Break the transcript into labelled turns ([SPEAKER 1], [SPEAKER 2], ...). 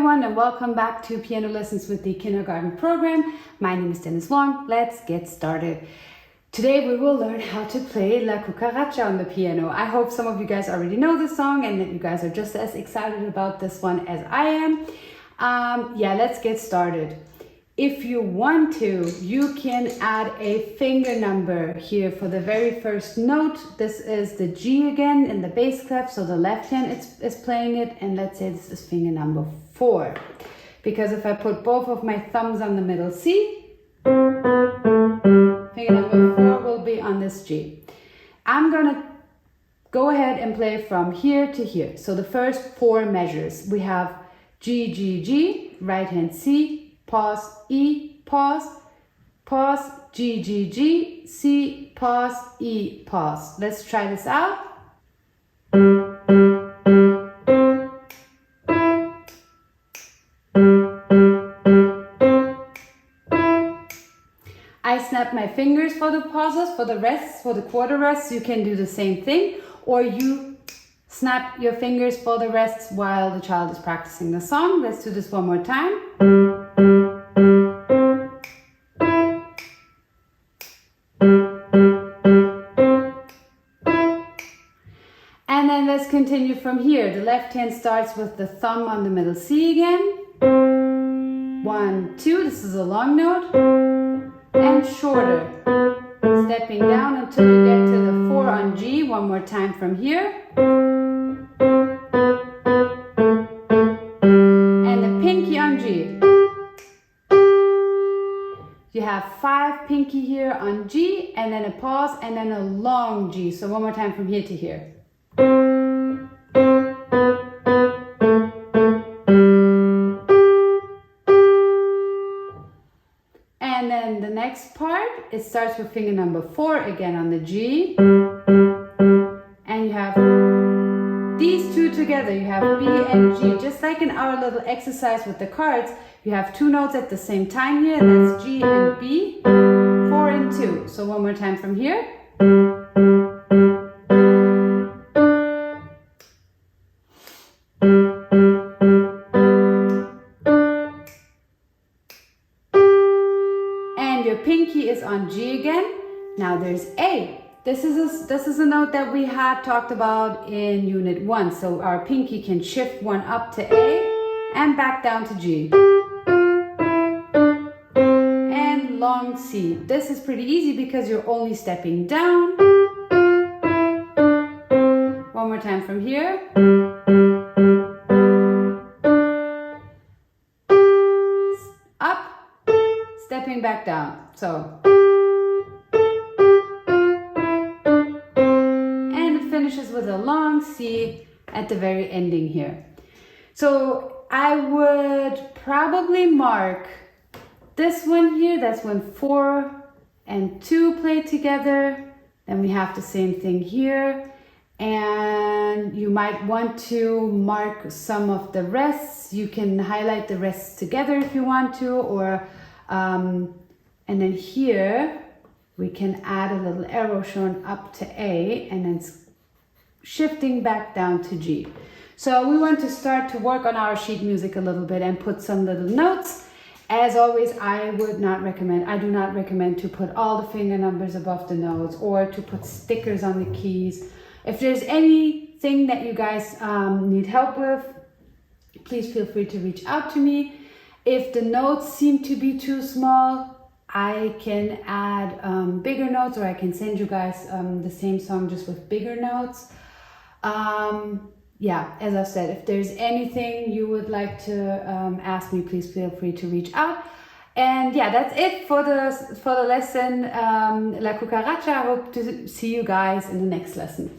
[SPEAKER 1] everyone, and welcome back to Piano Lessons with the Kindergarten program. My name is Dennis Long. Let's get started. Today we will learn how to play La Cucaracha on the piano. I hope some of you guys already know the song and that you guys are just as excited about this one as I am. Let's get started. If you want to, you can add a finger number here for the very first note. This is the G again in the bass clef, so the left hand is playing it, and let's say this is finger number 4. Because if I put both of my thumbs on the middle C, finger number 4 will be on this G. I'm gonna go ahead and play from here to here. So the first 4 measures, we have G, G, G, right hand C, pause, E, pause, pause, G, G, G, C, pause, E, pause. Let's try this out. I snap my fingers for the pauses. For the rests, for the quarter rests, you can do the same thing, or you snap your fingers for the rests while the child is practicing the song. Let's do this one more time. And then let's continue from here. The left hand starts with the thumb on the middle C again. 1, 2, this is a long note. And shorter. Stepping down until you get to the 4 on G. One more time from here. And the pinky on G. You have 5 pinky here on G, and then a pause, and then a long G. So one more time from here to here. And then the next part, it starts with finger number 4 again on the G. And you have these two together. You have B and G. Just like in our little exercise with the cards, you have 2 notes at the same time here. That's G and B, 4 and 2. So one more time from here. And your pinky is on G again. Now there's A. This is a note that we had talked about in Unit 1. So our pinky can shift one up to A and back down to G. And long C. This is pretty easy because you're only stepping down. One more time from here. Up, stepping back down. So. Finishes with a long C at the very ending here. So I would probably mark this one here. That's when 4 and 2 play together. Then we have the same thing here. And you might want to mark some of the rests. You can highlight the rests together if you want to, or and then here we can add a little arrow showing up to A and then shifting back down to G. So we want to start to work on our sheet music a little bit and put some little notes. As always, I do not recommend to put all the finger numbers above the notes or to put stickers on the keys. If there's anything that you guys need help with, please feel free to reach out to me. If the notes seem to be too small, I can add bigger notes, or I can send you guys the same song just with bigger notes. As I said, if there's anything you would like to ask me, please feel free to reach out. And that's it for the lesson La Cucaracha. I hope to see you guys in the next lesson.